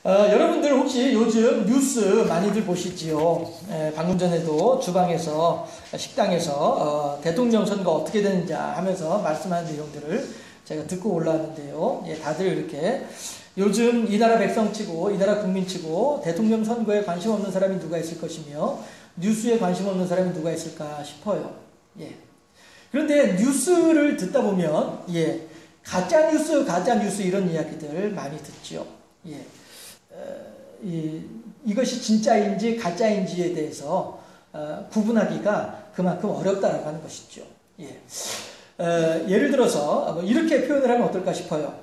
여러분들 혹시 요즘 뉴스 많이들 보시지요? 방금 전에도 주방에서, 식당에서 대통령 선거 어떻게 되는지 하면서 말씀하는 내용들을 제가 듣고 올라왔는데요. 다들 이렇게 요즘 이 나라 백성치고 이 나라 국민치고 대통령 선거에 관심 없는 사람이 누가 있을 것이며 뉴스에 관심 없는 사람이 누가 있을까 싶어요. 그런데 뉴스를 듣다 보면 가짜뉴스 이런 이야기들 많이 듣죠. 이것이 진짜인지 가짜인지에 대해서 구분하기가 그만큼 어렵다라고 하는 것이죠. 예를 들어서 이렇게 표현을 하면 어떨까 싶어요.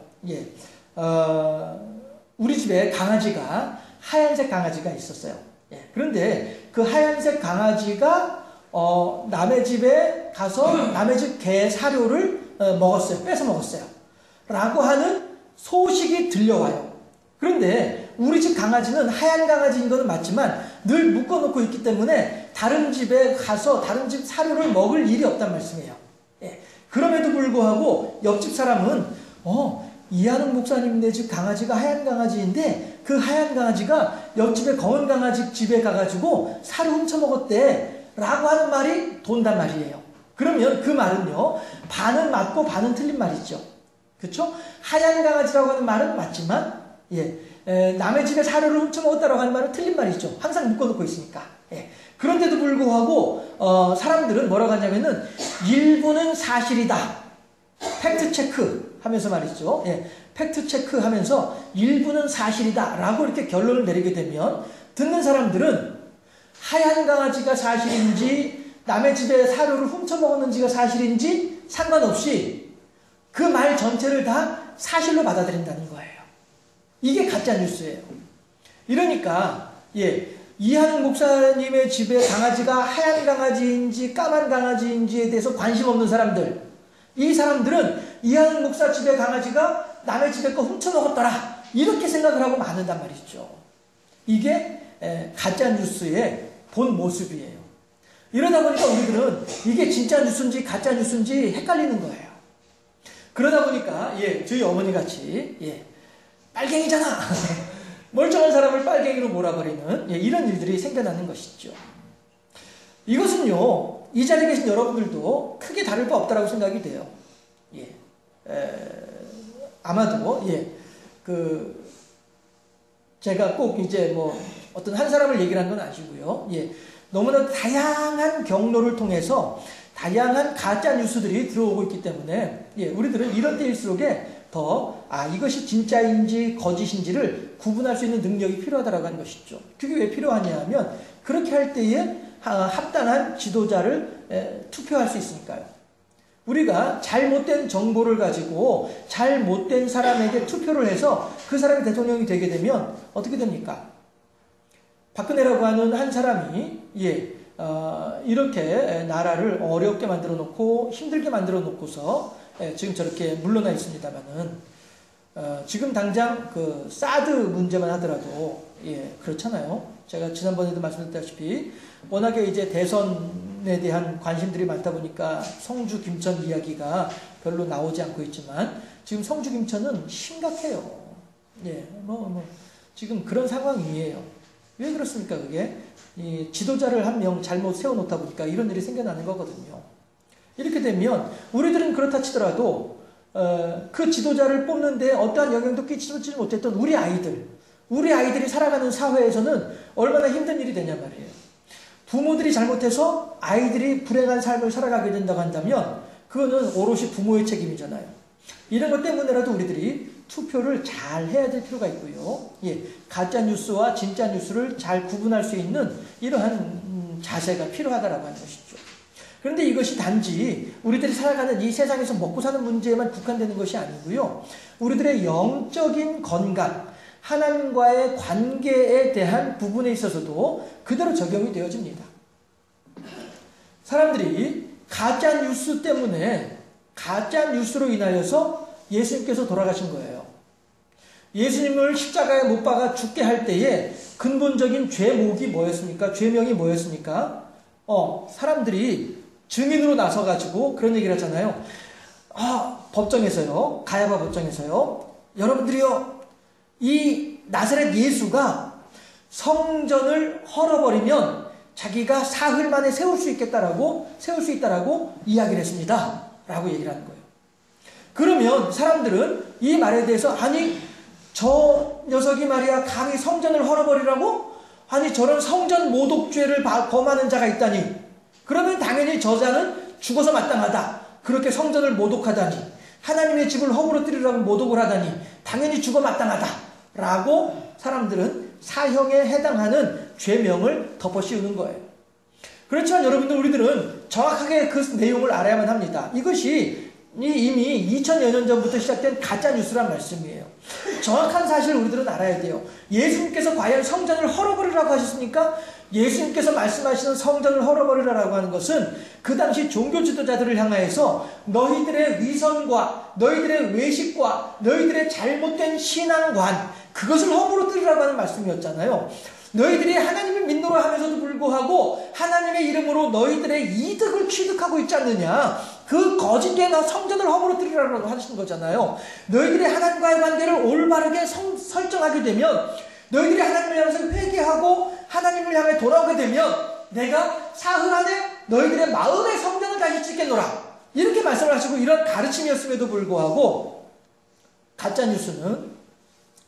우리 집에 강아지가 하얀색 강아지가 있었어요. 그런데 그 하얀색 강아지가 남의 집에 가서 남의 집 개 사료를 먹었어요. 뺏어 먹었어요. 라고 하는 소식이 들려와요. 그런데 우리 집 강아지는 하얀 강아지인 것은 맞지만 늘 묶어놓고 있기 때문에 다른 집에 가서 다른 집 사료를 먹을 일이 없단 말씀이에요. 그럼에도 불구하고 옆집 사람은 이하는 목사님네 집 강아지가 하얀 강아지인데 그 하얀 강아지가 옆집에 검은 강아지 집에 가가지고 사료 훔쳐먹었대 라고 하는 말이 돈단 말이에요. 그러면 그 말은요, 반은 맞고 반은 틀린 말이죠. 그렇죠? 하얀 강아지라고 하는 말은 맞지만 남의 집에 사료를 훔쳐먹었다라고 하는 말은 틀린 말이죠. 항상 묶어놓고 있으니까. 그런데도 불구하고 사람들은 뭐라고 하냐면은 일부는 사실이다. 팩트체크 하면서 말이죠. 팩트체크 하면서 일부는 사실이다 라고 이렇게 결론을 내리게 되면 듣는 사람들은 하얀 강아지가 사실인지 남의 집에 사료를 훔쳐먹었는지가 사실인지 상관없이 그 말 전체를 다 사실로 받아들인다는 거예요. 이게 가짜뉴스예요. 이러니까 이하는 목사님의 집에 강아지가 하얀 강아지인지 까만 강아지인지에 대해서 관심 없는 사람들, 이 사람들은 이하는 목사 집의 강아지가 남의 집에 거 훔쳐먹었더라 이렇게 생각을 하고 마는단 말이죠. 이게 가짜뉴스의 본 모습이에요. 이러다 보니까 우리들은 이게 진짜 뉴스인지 가짜 뉴스인지 헷갈리는 거예요. 그러다 보니까 저희 어머니같이 빨갱이잖아 멀쩡한 사람을 빨갱이로 몰아버리는 이런 일들이 생겨나는 것이죠. 이것은요, 이 자리에 계신 여러분들도 크게 다를 바 없다라고 생각이 돼요. 아마도 제가 꼭 이제 어떤 한 사람을 얘기를 한 건 아니고요. 너무나 다양한 경로를 통해서 다양한 가짜 뉴스들이 들어오고 있기 때문에 우리들은 이런 때일수록에 더 이것이 진짜인지 거짓인지를 구분할 수 있는 능력이 필요하다라고 하는 것이죠. 그게 왜 필요하냐 하면 그렇게 할 때에 합당한 지도자를 투표할 수 있으니까요. 우리가 잘못된 정보를 가지고 잘못된 사람에게 투표를 해서 그 사람이 대통령이 되게 되면 어떻게 됩니까? 박근혜라고 하는 한 사람이 이렇게 나라를 어렵게 만들어 놓고 힘들게 만들어 놓고서 지금 저렇게 물러나 있습니다만은 지금 당장 그 사드 문제만 하더라도 그렇잖아요. 제가 지난번에도 말씀드렸다시피 워낙에 이제 대선에 대한 관심들이 많다 보니까 성주 김천 이야기가 별로 나오지 않고 있지만 지금 성주 김천은 심각해요. 지금 그런 상황이에요. 왜 그렇습니까? 그게 지도자를 한 명 잘못 세워놓다 보니까 이런 일이 생겨나는 거거든요. 이렇게 되면 우리들은 그렇다 치더라도 그 지도자를 뽑는데 어떠한 영향도 끼치지 못했던 우리 아이들이 살아가는 사회에서는 얼마나 힘든 일이 되냐 말이에요. 부모들이 잘못해서 아이들이 불행한 삶을 살아가게 된다고 한다면 그거는 오롯이 부모의 책임이잖아요. 이런 것 때문에라도 우리들이 투표를 잘 해야 될 필요가 있고요. 가짜 뉴스와 진짜 뉴스를 잘 구분할 수 있는 이러한 자세가 필요하다라고 하는 것이죠. 그런데 이것이 단지 우리들이 살아가는 이 세상에서 먹고 사는 문제에만 국한되는 것이 아니고요. 우리들의 영적인 건강, 하나님과의 관계에 대한 부분에 있어서도 그대로 적용이 되어집니다. 사람들이 가짜 뉴스 때문에 가짜 뉴스로 인하여서 예수님께서 돌아가신 거예요. 예수님을 십자가에 못 박아 죽게 할 때에 근본적인 죄목이 뭐였습니까? 죄명이 뭐였습니까? 사람들이 증인으로 나서가지고 그런 얘기를 하잖아요. 법정에서요, 가야바 법정에서요, 여러분들이요, 이 나사렛 예수가 성전을 헐어버리면 자기가 사흘 만에 세울 수 있다라고 이야기를 했습니다. 라고 얘기를 하는 거예요. 그러면 사람들은 이 말에 대해서 아니 저 녀석이 말이야 감히 성전을 헐어버리라고? 아니 저런 성전 모독죄를 범하는 자가 있다니 그러면 당연히 저자는 죽어서 마땅하다. 그렇게 성전을 모독하다니 하나님의 집을 허물어뜨리라고 모독을 하다니 당연히 죽어 마땅하다 라고 사람들은 사형에 해당하는 죄명을 덮어씌우는 거예요. 그렇지만 여러분들 우리들은 정확하게 그 내용을 알아야만 합니다. 이것이 이미 2000여 년 전부터 시작된 가짜뉴스란 말씀이에요. 정확한 사실을 우리들은 알아야 돼요. 예수님께서 과연 성전을 헐어버리라고 하셨습니까? 예수님께서 말씀하시는 성전을 헐어버리라고 하는 것은 그 당시 종교 지도자들을 향하여서 너희들의 위선과 너희들의 외식과 너희들의 잘못된 신앙관 그것을 허물어뜨리라고 하는 말씀이었잖아요. 너희들이 하나님을 믿노라 하면서도 불구하고 하나님의 이름으로 너희들의 이득을 취득하고 있지 않느냐. 그 거짓된 성전을 허물어뜨리라고 하시는 거잖아요. 너희들이 하나님과의 관계를 올바르게 설정하게 되면 너희들이 하나님을 향해서 회개하고 하나님을 향해 돌아오게 되면 내가 사흘 안에 너희들의 마음의 성전을 다시 짓겠노라. 이렇게 말씀을 하시고 이런 가르침이었음에도 불구하고 가짜뉴스는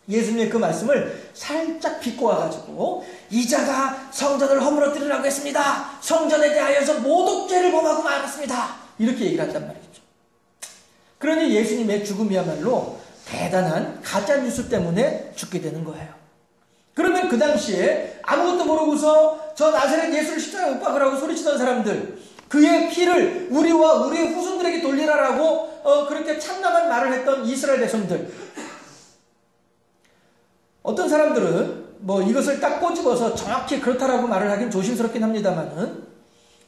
예수님의 그 말씀을 살짝 비꼬아가지고 이자가 성전을 허물어뜨리라고 했습니다. 성전에 대하여서 모독죄를 범하고 말았습니다. 이렇게 얘기를 한단 말이죠. 그러니 예수님의 죽음이야말로 대단한 가짜뉴스 때문에 죽게 되는 거예요. 그러면 그 당시에 아무것도 모르고서 저 나사렛 예수를 십자가에 못 박으라고 소리치던 사람들 그의 피를 우리와 우리의 후손들에게 돌리라라고 그렇게 참남한 말을 했던 이스라엘 백성들 어떤 사람들은 뭐 이것을 딱 꼬집어서 정확히 그렇다라고 말을 하긴 조심스럽긴 합니다만은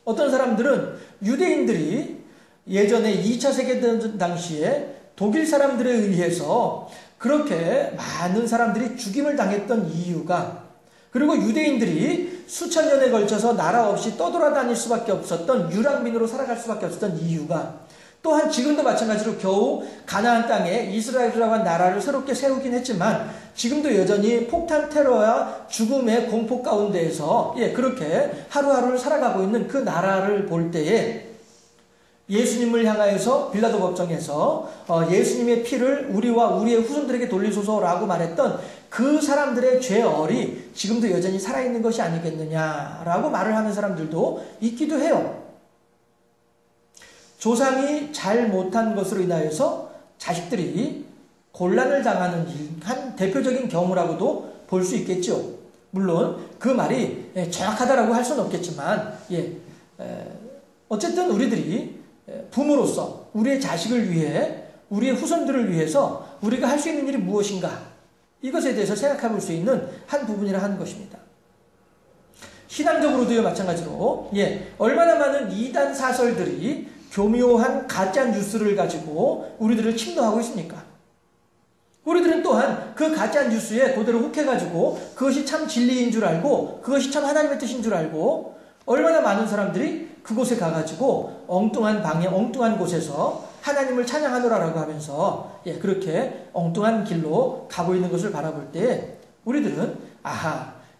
어떤 사람들은 유대인들이 예전에 2차 세계대전 당시에 독일 사람들에 의해서 그렇게 많은 사람들이 죽임을 당했던 이유가 그리고 유대인들이 수천 년에 걸쳐서 나라 없이 떠돌아다닐 수밖에 없었던 유랑민으로 살아갈 수밖에 없었던 이유가 또한 지금도 마찬가지로 겨우 가나안 땅에 이스라엘이라고 한 나라를 새롭게 세우긴 했지만 지금도 여전히 폭탄 테러와 죽음의 공포 가운데에서 그렇게 하루하루를 살아가고 있는 그 나라를 볼 때에 예수님을 향하여서 빌라도 법정에서 예수님의 피를 우리와 우리의 후손들에게 돌리소서라고 말했던 그 사람들의 죄얼이 지금도 여전히 살아있는 것이 아니겠느냐라고 말을 하는 사람들도 있기도 해요. 조상이 잘 못한 것으로 인하여서 자식들이 곤란을 당하는 한 대표적인 경우라고도 볼 수 있겠죠. 물론 그 말이 정확하다라고 할 수는 없겠지만 어쨌든 우리들이 부모로서 우리의 자식을 위해 우리의 후손들을 위해서 우리가 할 수 있는 일이 무엇인가 이것에 대해서 생각해 볼 수 있는 한 부분이라 하는 것입니다. 신앙적으로도 마찬가지로 얼마나 많은 이단 사설들이 교묘한 가짜 뉴스를 가지고 우리들을 침노하고 있습니까? 우리들은 또한 그 가짜 뉴스에 그대로 혹해가지고 그것이 참 진리인 줄 알고 그것이 참 하나님의 뜻인 줄 알고 얼마나 많은 사람들이 그곳에 가가지고 엉뚱한 방에 엉뚱한 곳에서 하나님을 찬양하노라라고 하면서 그렇게 엉뚱한 길로 가고 있는 것을 바라볼 때 우리들은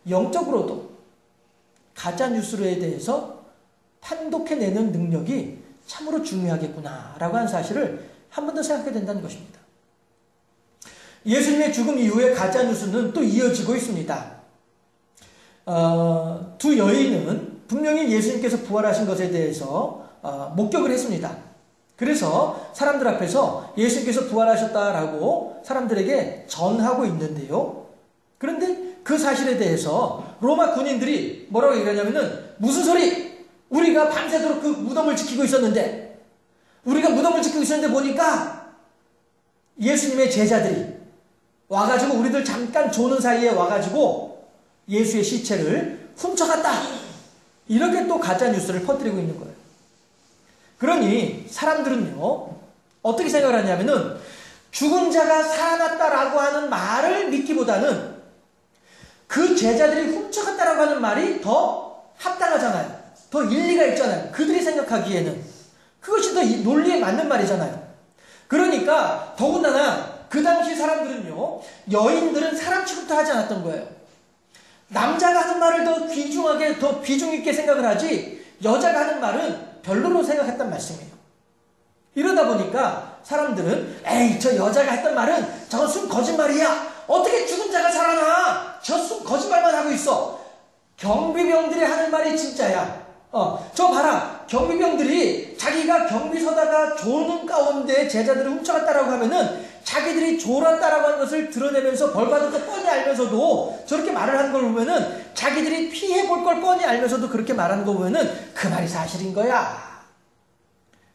영적으로도 가짜 뉴스에 대해서 판독해내는 능력이 참으로 중요하겠구나라고 하는 사실을 한 번 더 생각하게 된다는 것입니다. 예수님의 죽음 이후에 가짜뉴스는 또 이어지고 있습니다. 두 여인은 분명히 예수님께서 부활하신 것에 대해서 목격을 했습니다. 그래서 사람들 앞에서 예수님께서 부활하셨다라고 사람들에게 전하고 있는데요. 그런데 그 사실에 대해서 로마 군인들이 뭐라고 얘기하냐면은 무슨 소리? 우리가 밤새도록 그 무덤을 지키고 있었는데 우리가 무덤을 지키고 있었는데 보니까 예수님의 제자들이 와가지고 우리들 잠깐 조는 사이에 와가지고 예수의 시체를 훔쳐갔다. 이렇게 또 가짜뉴스를 퍼뜨리고 있는 거예요. 그러니 사람들은요 어떻게 생각을 하냐면은 죽은 자가 살아났다라고 하는 말을 믿기보다는 그 제자들이 훔쳐갔다라고 하는 말이 더 합당하잖아요. 더 일리가 있잖아요. 그들이 생각하기에는 그것이 더 논리에 맞는 말이잖아요. 그러니까 더군다나 그 당시 사람들은요, 여인들은 사람 취급도 하지 않았던 거예요. 남자가 하는 말을 더 귀중하게, 더 비중 있게 생각을 하지, 여자가 하는 말은 별로로 생각했단 말씀이에요. 이러다 보니까 사람들은, 에이, 저 여자가 했던 말은 저건 순 거짓말이야. 어떻게 죽은 자가 살아나? 저 순 거짓말만 하고 있어. 경비병들이 하는 말이 진짜야. 저 봐라. 경비병들이 자기가 경비 서다가 조는 가운데 제자들을 훔쳐갔다라고 하면은 자기들이 졸았다라고 하는 것을 드러내면서 벌받을 거 뻔히 알면서도 저렇게 말을 하는 걸 보면은 자기들이 피해볼 걸 뻔히 알면서도 그렇게 말하는 거 보면은 그 말이 사실인 거야.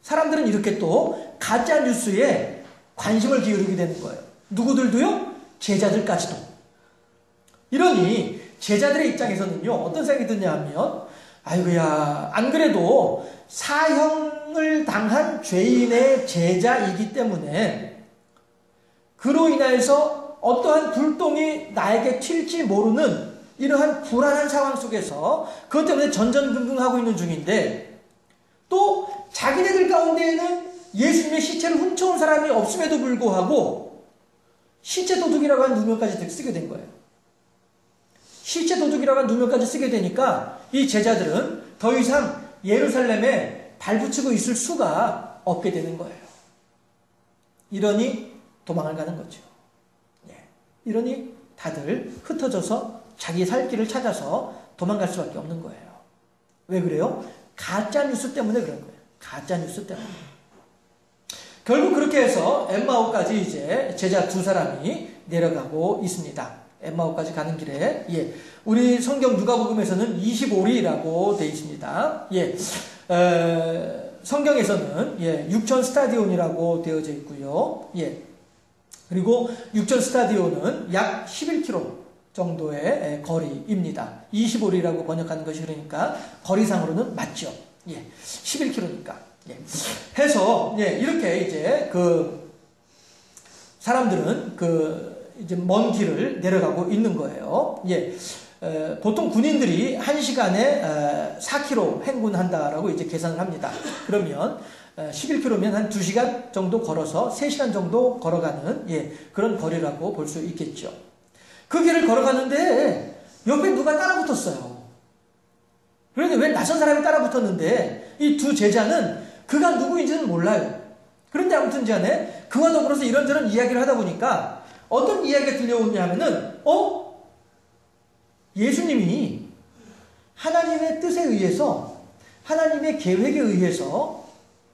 사람들은 이렇게 또 가짜 뉴스에 관심을 기울이게 되는 거예요. 누구들도요? 제자들까지도. 이러니 제자들의 입장에서는요, 어떤 생각이 드냐 하면, 아이고야, 안 그래도 사형을 당한 죄인의 제자이기 때문에 그로 인해서 어떠한 불똥이 나에게 튈지 모르는 이러한 불안한 상황 속에서 그것 때문에 전전긍긍하고 있는 중인데, 또 자기네들 가운데에는 예수님의 시체를 훔쳐온 사람이 없음에도 불구하고 시체 도둑이라고 하는 누명까지 쓰게 된 거예요. 시체 도둑이라고 하는 누명까지 쓰게 되니까 이 제자들은 더 이상 예루살렘에 발붙이고 있을 수가 없게 되는 거예요. 이러니 도망을 가는 거죠. 이러니 다들 흩어져서 자기 살 길을 찾아서 도망갈 수밖에 없는 거예요. 왜 그래요? 가짜 뉴스 때문에 그런 거예요. 가짜 뉴스 때문에. 결국 그렇게 해서 엠마오까지 이제 제자 두 사람이 내려가고 있습니다. 엠마오까지 가는 길에, 우리 성경 누가복음에서는 25리라고 되어 있습니다. 성경에서는 육천 스타디온이라고 되어져 있고요. 그리고 육천 스타디온은 약 11km 정도의 거리입니다. 25리라고 번역하는 것이 그러니까 거리상으로는 맞죠. 11km니까. 해서 이렇게 이제 그 사람들은 이제 먼 길을 내려가고 있는 거예요. 보통 군인들이 1시간에 4km 행군한다라고 이제 계산을 합니다. 그러면 11km면 한 2시간 정도 걸어서 3시간 정도 걸어가는 그런 거리라고 볼 수 있겠죠. 그 길을 걸어가는데 옆에 누가 따라 붙었어요. 그런데 왜 낯선 사람이 따라 붙었는데 이 두 제자는 그가 누구인지는 몰라요. 그런데 아무튼 간에 그와 더불어서 이런저런 이야기를 하다 보니까 어떤 이야기가 들려오냐 하면은 예수님이 하나님의 뜻에 의해서, 하나님의 계획에 의해서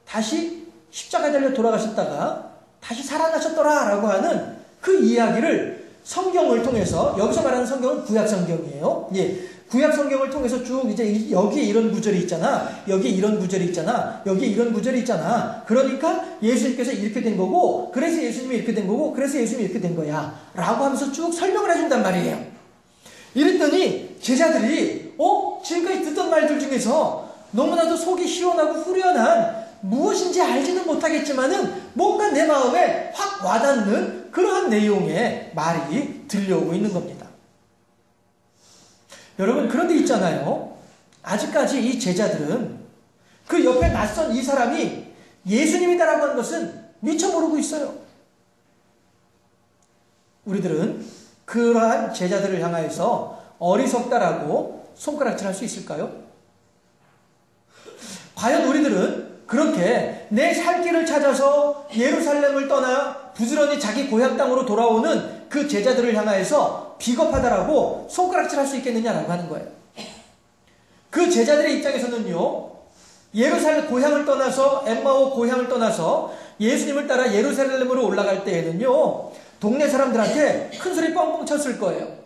다시 십자가에 달려 돌아가셨다가 다시 살아나셨더라 라고 하는 그 이야기를 성경을 통해서, 여기서 말하는 성경은 구약 성경이에요. 구약 성경을 통해서 쭉 이제 여기에 이런 구절이 있잖아, 여기에 이런 구절이 있잖아, 여기에 이런 구절이 있잖아. 그러니까 예수님께서 이렇게 된 거고, 그래서 예수님이 이렇게 된 거고, 그래서 예수님이 이렇게 된 거야 라고 하면서 쭉 설명을 해준단 말이에요. 이랬더니 제자들이 지금까지 듣던 말들 중에서 너무나도 속이 시원하고 후련한, 무엇인지 알지는 못하겠지만은 뭔가 내 마음에 확 와닿는 그러한 내용의 말이 들려오고 있는 겁니다. 여러분, 그런데 있잖아요. 아직까지 이 제자들은 그 옆에 낯선 이 사람이 예수님이다라고 하는 것은 미처 모르고 있어요. 우리들은 그러한 제자들을 향하여서 어리석다라고 손가락질할 수 있을까요? 과연 우리들은 그렇게 내 살 길을 찾아서 예루살렘을 떠나 부지런히 자기 고향 땅으로 돌아오는 그 제자들을 향하여서 비겁하다라고 손가락질할 수 있겠느냐라고 하는 거예요. 그 제자들의 입장에서는요, 예루살렘 고향을 떠나서, 엠마오 고향을 떠나서 예수님을 따라 예루살렘으로 올라갈 때에는요, 동네 사람들한테 큰 소리 뻥뻥 쳤을 거예요.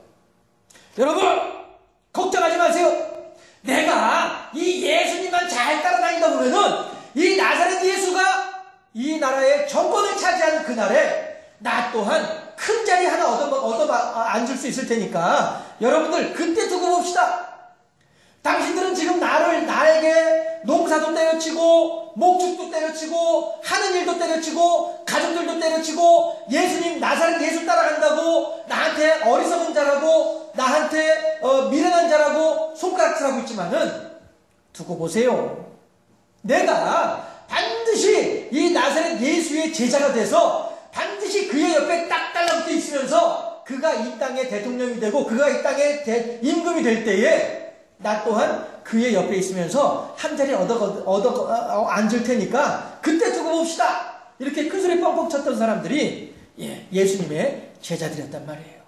여러분, 걱정하지 마세요. 내가 이 예수님만 잘 따라다니다 보면은 이 나사렛 예수가 이 나라의 정권을 차지하는 그날에 나 또한 큰 자리 하나 앉을 수 있을 테니까 여러분들 그때 두고 봅시다. 당신들은 지금 나에게 농사도 때려치고 목축도 때려치고 하는 일도 때려치고 가족들도 때려치고 예수님 나사렛 예수 따라간다고 나한테 어리석은 자라고 나한테 미련한 자라고 손가락질하고 있지만은 두고 보세요. 내가 반드시 이 나사렛 예수의 제자가 돼서 반드시 반드시 그의 옆에 딱 달라붙어 있으면서 그가 이 땅의 대통령이 되고 그가 이 땅의 임금이 될 때에 나 또한 그의 옆에 있으면서 한 자리 앉을 테니까 그때 두고 봅시다. 이렇게 큰 소리 뻥뻥 쳤던 사람들이 예수님의 제자들이었단 말이에요.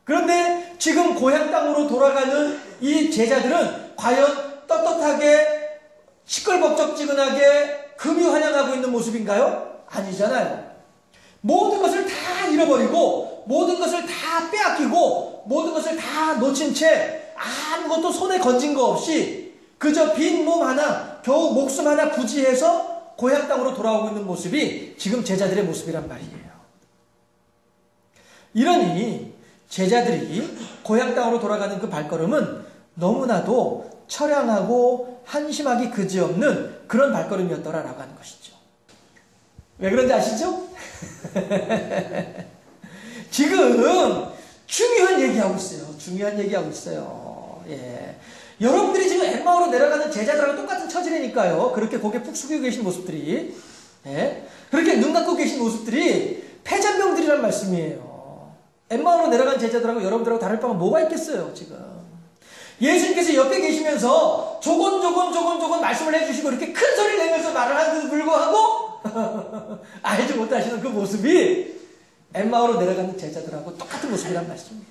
그런데 지금 고향 땅으로 돌아가는 이 제자들은 과연 떳떳하게 시끌벅적지근하게 금유환영하고 있는 모습인가요? 아니잖아요. 모든 것을 다 잃어버리고 모든 것을 다 빼앗기고 모든 것을 다 놓친 채 아무것도 손에 건진 거 없이 그저 빈 몸 하나 겨우 목숨 하나 부지해서 고향 땅으로 돌아오고 있는 모습이 지금 제자들의 모습이란 말이에요. 이러니 제자들이 고향 땅으로 돌아가는 그 발걸음은 너무나도 처량하고 한심하기 그지없는 그런 발걸음이었더라라고 하는 것이죠. 왜 그런지 아시죠? 지금 중요한 얘기하고 있어요. 중요한 얘기하고 있어요. 예. 여러분들이 지금 엠마오로 내려가는 제자들하고 똑같은 처지니까요. 그렇게 고개 푹 숙이고 계신 모습들이, 예. 그렇게 눈 감고 계신 모습들이 패잔병들이란 말씀이에요. 엠마오로 내려간 제자들하고 여러분들하고 다를 바가 뭐가 있겠어요, 지금. 예수님께서 옆에 계시면서 조곤조곤 말씀을 해주시고 이렇게 큰 소리를 내면서 말을 하는데도 불구하고 알지 못하시는 그 모습이 엠마오로 내려가는 제자들하고 똑같은 모습이란 말씀이에요.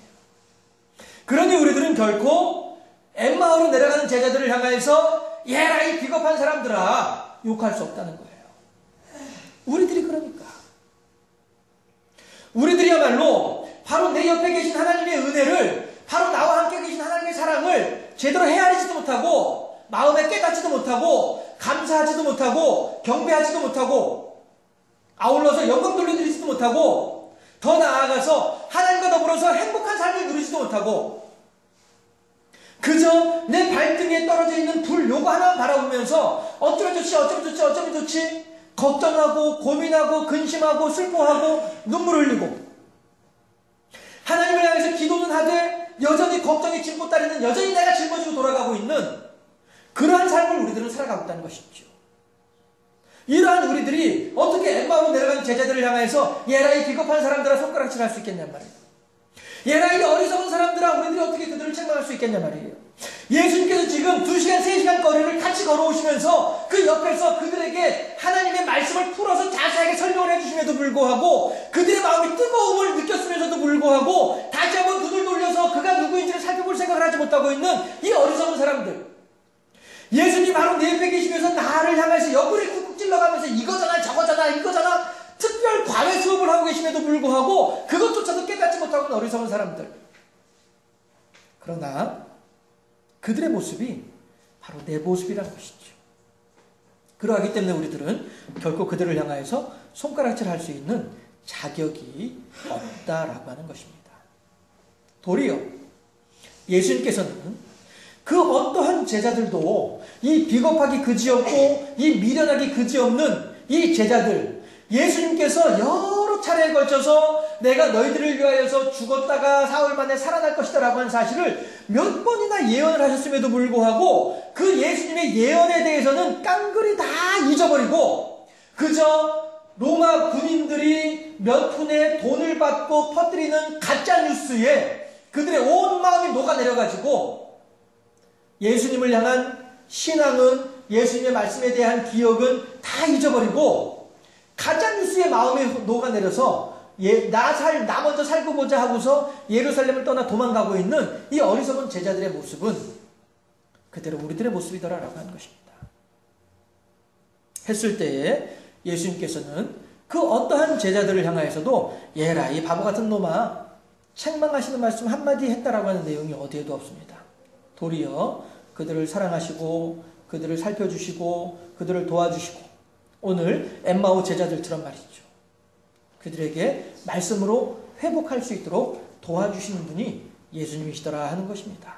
그러니 우리들은 결코 엠마오로 내려가는 제자들을 향해서 얘라 이 비겁한 사람들아 욕할 수 없다는 거예요. 우리들이 그러니까. 우리들이야말로 바로 내 옆에 계신 하나님의 은혜를 바로 나와 함께 계신 하나님의 사랑을 제대로 헤아리지도 못하고 마음에 깨닫지도 못하고 감사하지도 못하고 경배하지도 못하고 아울러서 영광 돌려드리지도 못하고 더 나아가서 하나님과 더불어서 행복한 삶을 누리지도 못하고 그저 내 발등에 떨어져 있는 불 요거 하나 바라보면서 어쩌면 좋지 걱정하고 고민하고 근심하고 슬퍼하고 눈물 흘리고 하나님을 향해서 기도는 하되 여전히 걱정이 짐고 따르는 여전히 내가 짊어지고 돌아가고 있는 그러한 삶을 우리들은 살아가고 있다는 것이죠. 이러한 우리들이 어떻게 엠마오로 내려간 제자들을 향해서 얘라 이 비겁한 사람들아 손가락질 할 수 있겠냔 말이에요. 얘라 이 어리석은 사람들아 우리들이 어떻게 그들을 책망할 수 있겠냔 말이에요. 예수님께서 지금 2시간 3시간 거리를 같이 걸어오시면서 그 옆에서 그들에게 하나님의 말씀을 풀어서 자세하게 설명을 해주심에도 불구하고 그들의 마음이 뜨거움을 느꼈으면서도 불구하고 다시 한번 눈을 돌려서 그가 누구인지를 살펴볼 생각을 하지 못하고 있는 이 어리석은 사람들. 예수님 바로 내 옆에 계시면서 나를 향해서 옆구리 쿡쿡 찔러가면서 이거잖아 특별 과외 수업을 하고 계심에도 불구하고 그것조차도 깨닫지 못하고 있는 어리석은 사람들. 그러나 그들의 모습이 바로 내 모습이라는 것이죠. 그러하기 때문에 우리들은 결코 그들을 향하여서 손가락질할 수 있는 자격이 없다라고 하는 것입니다. 도리어 예수님께서는 그 어떠한 제자들도 이 비겁하기 그지없고 이 미련하기 그지없는 이 제자들 예수님께서 여러 차례에 걸쳐서 내가 너희들을 위하여서 죽었다가 사흘 만에 살아날 것이다 라고 하는 사실을 몇 번이나 예언을 하셨음에도 불구하고 그 예수님의 예언에 대해서는 깡그리 다 잊어버리고 그저 로마 군인들이 몇 푼의 돈을 받고 퍼뜨리는 가짜뉴스에 그들의 온 마음이 녹아내려가지고 예수님을 향한 신앙은 예수님의 말씀에 대한 기억은 다 잊어버리고 가짜뉴스의 마음에 녹아내려서 나 먼저 살고 보자 하고서 예루살렘을 떠나 도망가고 있는 이 어리석은 제자들의 모습은 그대로 우리들의 모습이더라라고 하는 것입니다. 했을 때에 예수님께서는 그 어떠한 제자들을 향하여서도 얘라 이 바보 같은 놈아 책망하시는 말씀 한마디 했다라고 하는 내용이 어디에도 없습니다. 도리어 그들을 사랑하시고 그들을 살펴주시고 그들을 도와주시고 오늘 엠마오 제자들처럼 말이죠. 그들에게 말씀으로 회복할 수 있도록 도와주시는 분이 예수님이시더라 하는 것입니다.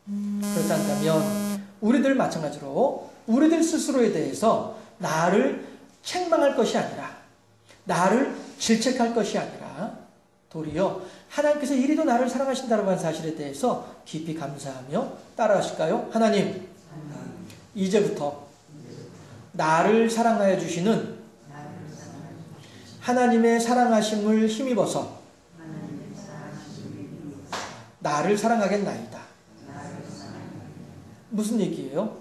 그렇다면 우리들 마찬가지로 우리들 스스로에 대해서 나를 책망할 것이 아니라 나를 질책할 것이 아니라 도리어 하나님께서 이리도 나를 사랑하신다는 사실에 대해서 깊이 감사하며 따라하실까요? 하나님, 이제부터 나를 사랑하여 주시는 하나님의 사랑하심을 힘입어서 나를 사랑하겠나이다. 무슨 얘기예요?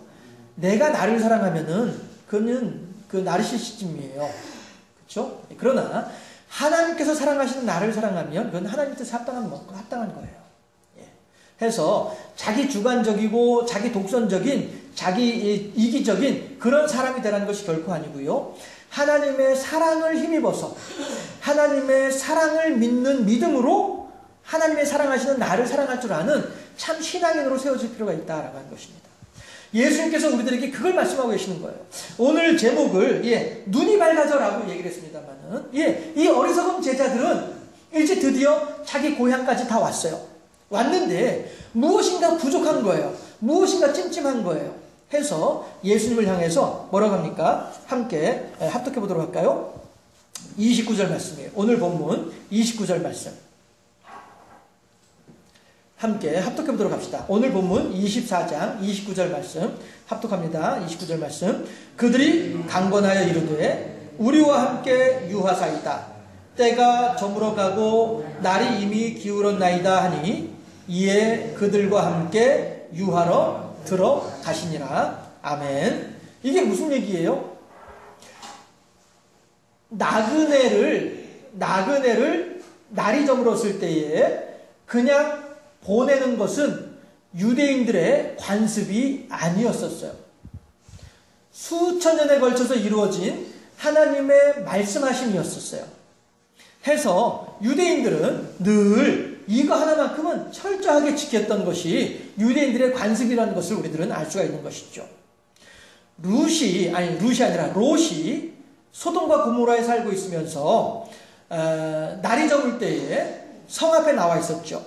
내가 나를 사랑하면은 그는 그 나르시시즘이에요. 그렇죠? 그러나 하나님께서 사랑하시는 나를 사랑하면 그건 하나님 뜻에 합당한 거예요. 예. 해서 자기 주관적이고 자기 독선적인 자기 이기적인 그런 사람이 되라는 것이 결코 아니고요. 하나님의 사랑을 힘입어서 하나님의 사랑을 믿는 믿음으로 하나님의 사랑하시는 나를 사랑할 줄 아는 참 신앙인으로 세워질 필요가 있다라고 하는 것입니다. 예수님께서 우리들에게 그걸 말씀하고 계시는 거예요. 오늘 제목을 눈이 밝아져라고 얘기를 했습니다만은 이 어리석은 제자들은 이제 드디어 자기 고향까지 다 왔어요. 왔는데 무엇인가 부족한 거예요. 무엇인가 찜찜한 거예요. 해서 예수님을 향해서 뭐라고 합니까? 함께 합독해 보도록 할까요? 29절 말씀이에요. 오늘 본문 29절 말씀. 함께 합독해 보도록 합시다. 오늘 본문 24장 29절 말씀 합독합니다. 29절 말씀. 그들이 강건하여 이르되 우리와 함께 유하사이다. 때가 저물어 가고 날이 이미 기울었나이다 하니 이에 그들과 함께 유하러 들어가시니라. 아멘. 이게 무슨 얘기예요? 나그네를 날이 저물었을 때에 그냥 보내는 것은 유대인들의 관습이 아니었었어요. 수천 년에 걸쳐서 이루어진 하나님의 말씀하심이었었어요. 해서 유대인들은 늘 이거 하나만큼은 철저하게 지켰던 것이 유대인들의 관습이라는 것을 우리들은 알 수가 있는 것이죠. 롯이 소돔과 고모라에 살고 있으면서 날이 저물 때에 성 앞에 나와 있었죠.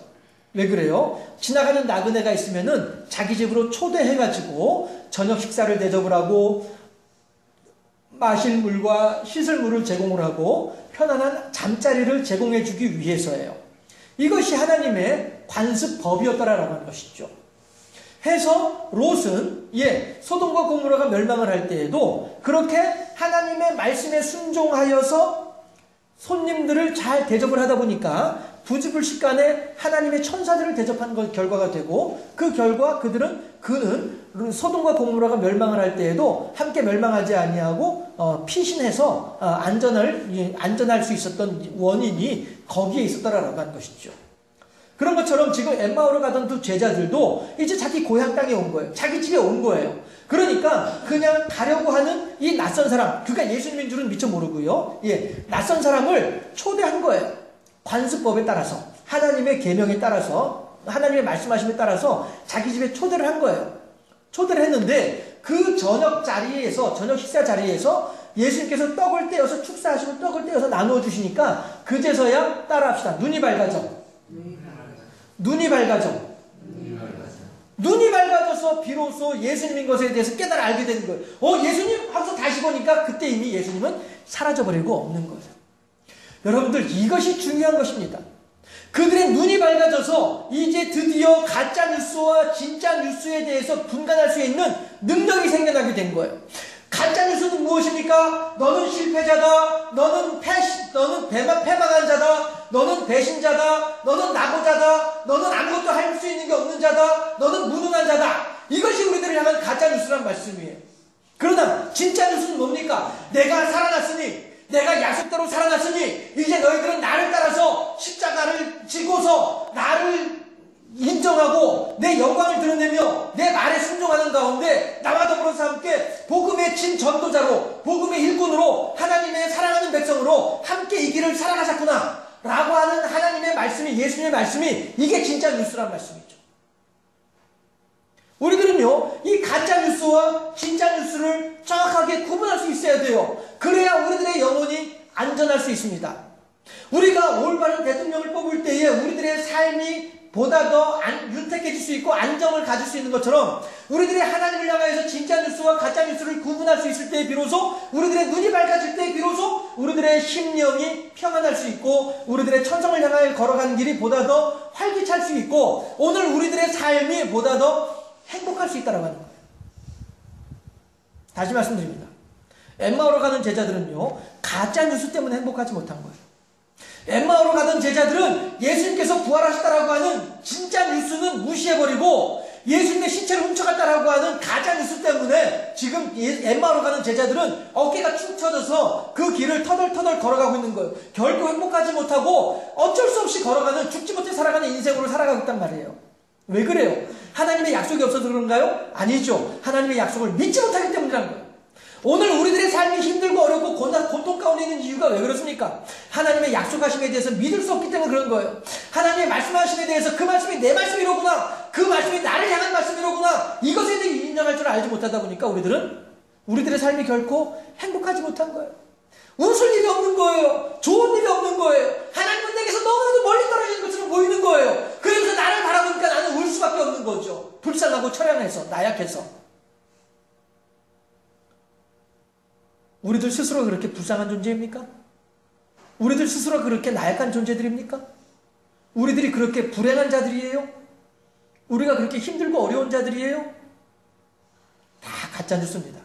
왜 그래요? 지나가는 나그네가 있으면은 자기 집으로 초대해가지고 저녁 식사를 대접을 하고 마실 물과 씻을 물을 제공을 하고 편안한 잠자리를 제공해주기 위해서예요. 이것이 하나님의 관습법이었더라라고 하는 것이죠. 해서 롯은 소돔과 고모라가 멸망을 할 때에도 그렇게 하나님의 말씀에 순종하여서 손님들을 잘 대접을 하다 보니까 부지불식간에 하나님의 천사들을 대접한 것 결과가 되고 그 결과 그는 소돔과 고모라가 멸망을 할 때에도 함께 멸망하지 아니하고 피신해서 안전할 수 있었던 원인이 거기에 있었다라고 하는 것이죠. 그런 것처럼 지금 엠마오로 가던 두 제자들도 이제 자기 고향 땅에 온 거예요. 자기 집에 온 거예요. 그러니까 그냥 가려고 하는 이 낯선 사람, 그러니까 예수님인 줄은 미처 모르고요. 낯선 사람을 초대한 거예요. 관습법에 따라서, 하나님의 계명에 따라서, 하나님의 말씀하심에 따라서 자기 집에 초대를 한 거예요. 초대를 했는데 그 저녁 식사 자리에서 예수님께서 떡을 떼어서 축사하시고 떡을 떼어서 나누어 주시니까 그제서야 따라합시다. 눈이 밝아져. 눈이 밝아져서 비로소 예수님인 것에 대해서 깨달아 알게 되는 거예요. 예수님 하고서 다시 보니까 그때 이미 예수님은 사라져버리고 없는 거예요. 여러분들, 이것이 중요한 것입니다. 그들의 눈이 밝아져서 이제 드디어 가짜 뉴스와 진짜 뉴스에 대해서 분간할 수 있는 능력이 생겨나게 된 거예요. 가짜 뉴스는 무엇입니까? 너는 실패자다. 너는 패망한 자다. 너는 배신자다. 너는 낙오자다. 너는 아무것도 할 수 있는 게 없는 자다. 너는 무능한 자다. 이것이 우리들을 향한 가짜 뉴스란 말씀이에요. 그러나 진짜 뉴스는 뭡니까? 내가 살아났으니, 내가 약속대로 살아났으니 이제 너희들은 나를 따라서 십자가를 지고서 나를 인정하고 내 영광을 드러내며 내 말에 순종하는 가운데 나와 더불어서 함께 복음의 진전도자로, 복음의 일꾼으로, 하나님의 사랑하는 백성으로 함께 이 길을 살아가셨구나 라고 하는 하나님의 말씀이, 예수님의 말씀이, 이게 진짜 뉴스란 말씀이죠. 우리들은요, 이 가짜 뉴스와 진짜 뉴스를 정확하게 구분할 수 있어야 돼요. 그래야 우리들의 영혼이 안전할 수 있습니다. 우리가 올바른 대통령을 뽑을 때에 우리들의 삶이 보다 더 윤택해질 수 있고 안정을 가질 수 있는 것처럼 우리들의 하나님을 향해서 진짜 뉴스와 가짜 뉴스를 구분할 수 있을 때 비로소, 우리들의 눈이 밝아질 때 비로소 우리들의 심령이 평안할 수 있고 우리들의 천성을 향하여 걸어가는 길이 보다 더 활기찰 수 있고 오늘 우리들의 삶이 보다 더 행복할 수 있다고 하는 거예요. 다시 말씀드립니다. 엠마오로 가는 제자들은요, 가짜 뉴스 때문에 행복하지 못한 거예요. 엠마오로 가던 제자들은 예수님께서 부활하셨다라고 하는 진짜 뉴스는 무시해버리고 예수님의 시체를 훔쳐갔다라고 하는 가짜 뉴스 때문에 지금 엠마오로 가는 제자들은 어깨가 축 처져서 그 길을 터덜터덜 걸어가고 있는 거예요. 결코 행복하지 못하고 어쩔 수 없이 걸어가는, 죽지 못해 살아가는 인생으로 살아가고 있단 말이에요. 왜 그래요? 하나님의 약속이 없어서 그런가요? 아니죠. 하나님의 약속을 믿지 못하기 때문이라는 거예요. 오늘 우리들의 삶이 힘들고 어렵고 고통 가운데 있는 이유가 왜 그렇습니까? 하나님의 약속하심에 대해서 믿을 수 없기 때문에 그런 거예요. 하나님의 말씀하심에 대해서 그 말씀이 내 말씀이로구나, 그 말씀이 나를 향한 말씀이로구나, 이것에 대해 인정할 줄 알지 못하다 보니까 우리들의 삶이 결코 행복하지 못한 거예요. 웃을 일이 없는 거예요. 좋은 일이 없는 거예요. 하나님은 내게서 너무나도 멀리 떨어지는 것처럼 보이는 거예요. 그러면서 나를 바라보니까 나는 울 수밖에 없는 거죠. 불쌍하고 처량해서, 나약해서. 우리들 스스로 그렇게 불쌍한 존재입니까? 우리들 스스로 그렇게 나약한 존재들입니까? 우리들이 그렇게 불행한 자들이에요? 우리가 그렇게 힘들고 어려운 자들이에요? 다 가짜 뉴스입니다.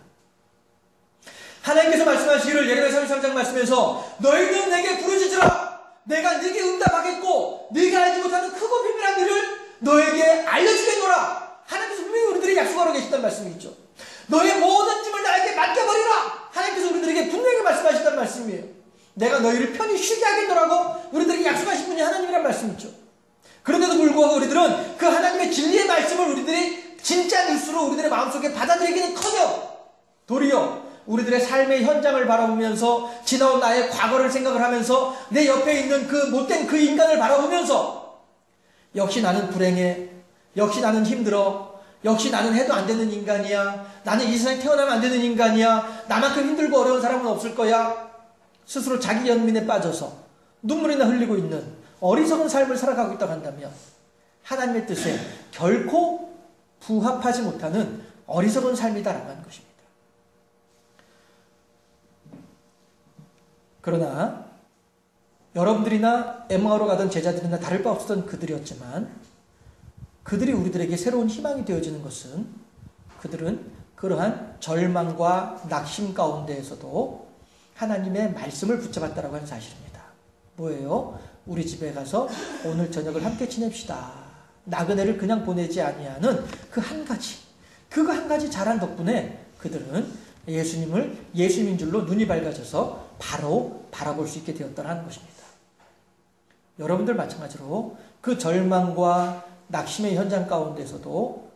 하나님께서 말씀하시기를 예레미야 33장 말씀에서 너희는 내게 부르짖으라, 내가 네게 응답하겠고 네가 알지 못하는 크고 비밀한 일을 너에게 알려주겠노라. 하나님께서 분명히 우리들에게 약속하러 계신다는 말씀이 있죠. 너의 모든 짐을 나에게 맡겨버리라. 하나님께서 우리들에게 분명히 말씀하신다는 말씀이에요. 내가 너희를 편히 쉬게 하겠노라고 우리들에게 약속하신 분이 하나님이란 말씀이죠. 그런데도 불구하고 우리들은 그 하나님의 진리의 말씀을 우리들이 진짜 뉴스로 우리들의 마음속에 받아들이기는커녕 도리어 우리들의 삶의 현장을 바라보면서 지나온 나의 과거를 생각을 하면서 내 옆에 있는 그 못된 그 인간을 바라보면서 역시 나는 불행해, 역시 나는 힘들어, 역시 나는 해도 안 되는 인간이야, 나는 이 세상에 태어나면 안 되는 인간이야, 나만큼 힘들고 어려운 사람은 없을 거야, 스스로 자기 연민에 빠져서 눈물이나 흘리고 있는 어리석은 삶을 살아가고 있다고 한다면 하나님의 뜻에 결코 부합하지 못하는 어리석은 삶이다라고 하는 것입니다. 그러나 여러분들이나 엠마오로 가던 제자들이나 다를 바 없었던 그들이었지만 그들이 우리들에게 새로운 희망이 되어지는 것은 그들은 그러한 절망과 낙심 가운데에서도 하나님의 말씀을 붙잡았다라고 하는 사실입니다. 뭐예요? 우리 집에 가서 오늘 저녁을 함께 지냅시다. 나그네를 그냥 보내지 아니하는 그 한 가지, 그거 한 가지 잘한 덕분에 그들은 예수님인 줄로 눈이 밝아져서 바로 바라볼 수 있게 되었다는 것입니다. 여러분들 마찬가지로 그 절망과 낙심의 현장 가운데서도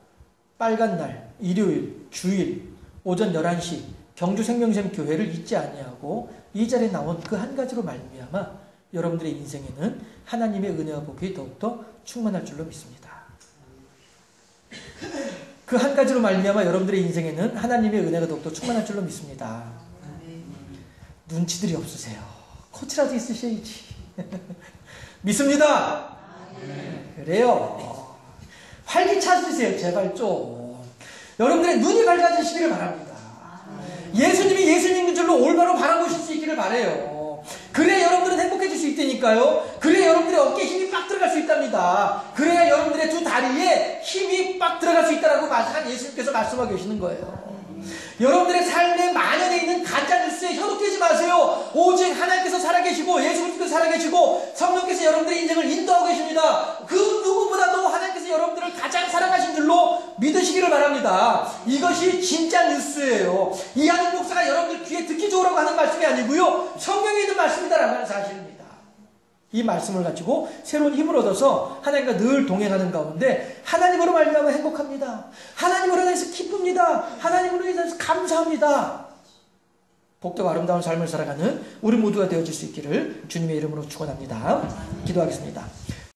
빨간 날, 일요일, 주일, 오전 11시 경주생명샘 교회를 잊지 아니하고 이 자리에 나온 그 한 가지로 말미암아 여러분들의 인생에는 하나님의 은혜와 복이 더욱더 충만할 줄로 믿습니다. 그 한 가지로 말미암아 여러분들의 인생에는 하나님의 은혜가 더욱더 충만할 줄로 믿습니다. 눈치들이 없으세요. 코치라도 있으셔야지. 믿습니다. 그래요. 활기차지세요. 제발 좀. 여러분들의 눈이 밝아지시기를 바랍니다. 예수님이 예수님인 줄로 올바로 바라보실 수 있기를 바라요. 그래야 여러분들은 행복해질 수 있다니까요. 그래야 여러분들의 어깨에 힘이 빡 들어갈 수 있답니다. 그래야 여러분들의 두 다리에 힘이 빡 들어갈 수 있다라고 예수님께서 말씀하고 계시는 거예요. 여러분들의 삶에 만연해 있는 가짜 뉴스에 현혹되지 마세요. 오직 하나님께서 살아계시고 예수 그리스도께서 살아계시고 성령께서 여러분들의 인생을 인도하고 계십니다. 그 누구보다도 하나님께서 여러분들을 가장 사랑하신 줄로 믿으시기를 바랍니다. 이것이 진짜 뉴스예요. 이하는 목사가 여러분들 귀에 듣기 좋으라고 하는 말씀이 아니고요, 성경에 있는 말씀이다라는 하는 사실입니다. 이 말씀을 가지고 새로운 힘을 얻어서 하나님과 늘 동행하는 가운데 하나님으로 말미암아 행복합니다. 하나님으로 인해서 기쁩니다. 하나님으로 인해서 감사합니다. 복되고 아름다운 삶을 살아가는 우리 모두가 되어질 수 있기를 주님의 이름으로 축원합니다. 기도하겠습니다.